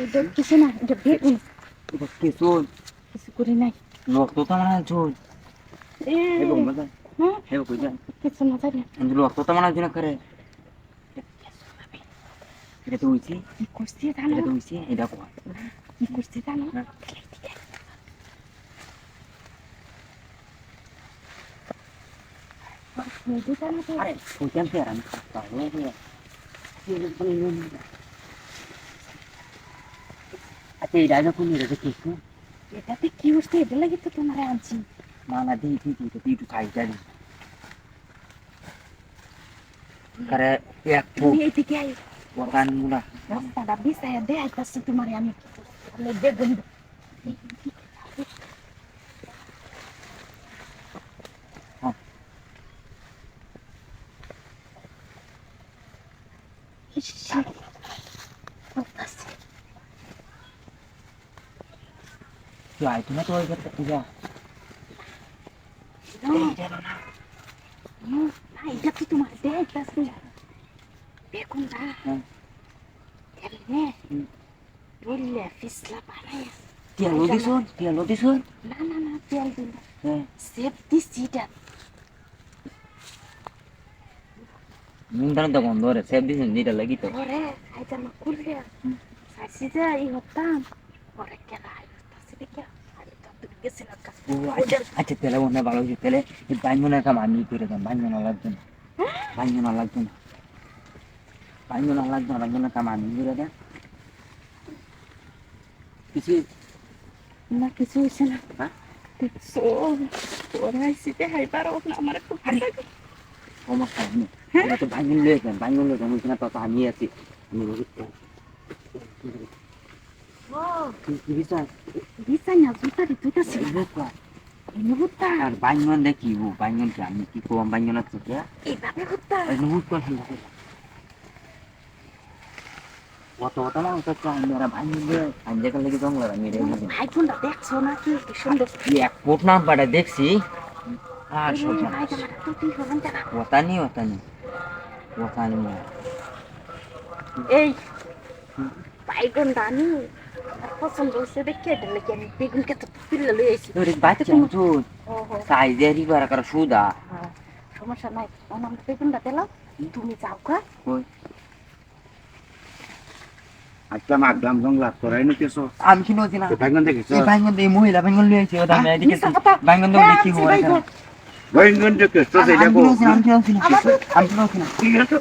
এটা কিছু না, এটা বেগুন। এটা কিছু কিছু করি নাই। রক্ত তো মনে হয় ঝোল এবং বাজার হ্যাঁ হেও কই যায় কিছু না জানি। কিন্তু রক্ত তো মনে হয় করে এটা তো হইছে কি করছি জানো? এটা তো হইছে এটা কো কি করছি জানো? আরে ওইখান থেকে আমি তাহলে আচ্ছা এই রাজা কোন এটা কিছু এটাতে কি হচ্ছে? এটা লাগে তো তোমার আনছি। না না দিই একটু খাইটা দিই করে এক তুমি এইদিকে আই। বকান মুলা রাস্তাটা বিছায়া দেখাইতাছি তোমারে আমি। তাহলে বেগুন তুই আয় তুমি তো ওই করতে যা এটা তো তোমার দেখাইতাছি। বেগুনটা কেমনে বললে ফিসলা বানাই। তেল দিছুন না না না তেল দিন হ্যাঁ সেফ দিছি এটা। মুন্ডান তো গন্ধ রে সেব দিছুন যেটা লাগি তো ওরে আইতা না করলে সাসি যা ই হতাম ওরে কেন আইতাছি দেখে আরে তো তুমি গেছিল কাজ ও আচ্ছা আচ্ছা তেলে মনে ভালো হয়েছে তেলে এই বাইঙ্গনের কাম আমি করে দেন বাইঙ্গন লাগবে না বাইঙ্গনের কাম আমি করে দেন কিছু না কিছু হইছে না। হ্যাঁ দেখছো ওরা আইসি দেখাই পারো না আমার খুব ভালো লাগে। সমস্যা নেই আমরা তো বাইঙ্গন লয়ে যান ওইখানে তো আমি আছি আমি ও কি বিচার বিছানা জুতা দিতেছি নুহুতা আর বাইঙ্গন দেখি ও বাইঙ্গন কি আমি কি কম বাইঙ্গন আছে কে এইভাবে হুতা নুহুত করছি কত মানুষ আছে আমরা বাইঙ্গন দিয়ে আঞ্জাকার লেগে জঙ্গল আমি রে ভাই বোনটা দেখছো না কি সুন্দর এক ফুট নাম পাড়া দেখছি আর সব ভাই তোমার তো তুই হবেন কেন ওতানি এই বাইগুন দানি পছন্দ হয়েছে দেখে এটা লেগে আমি বেগুনকে তো পিল্লা লই আইছি। তোর বাচ্চা চুল ওহো সাইজেরই বার করা সুদা সমস্যা নাই আমার বেগুনটা দিলাম তুমি যাও কা কই আজকে মাগলাম জঙ্গলা তোরাই নিতেছো আমি কি নজি না বাইঙ্গন দেখেছো এই বাইঙ্গন দিয়ে মহিলা বাইঙ্গন লই আইছি ওটা আমি এদিকে বাইঙ্গন দিয়ে দেখি হয় বাইঙ্গন দেখেছো সেটা কো আমি কি নজি না ঠিক আছে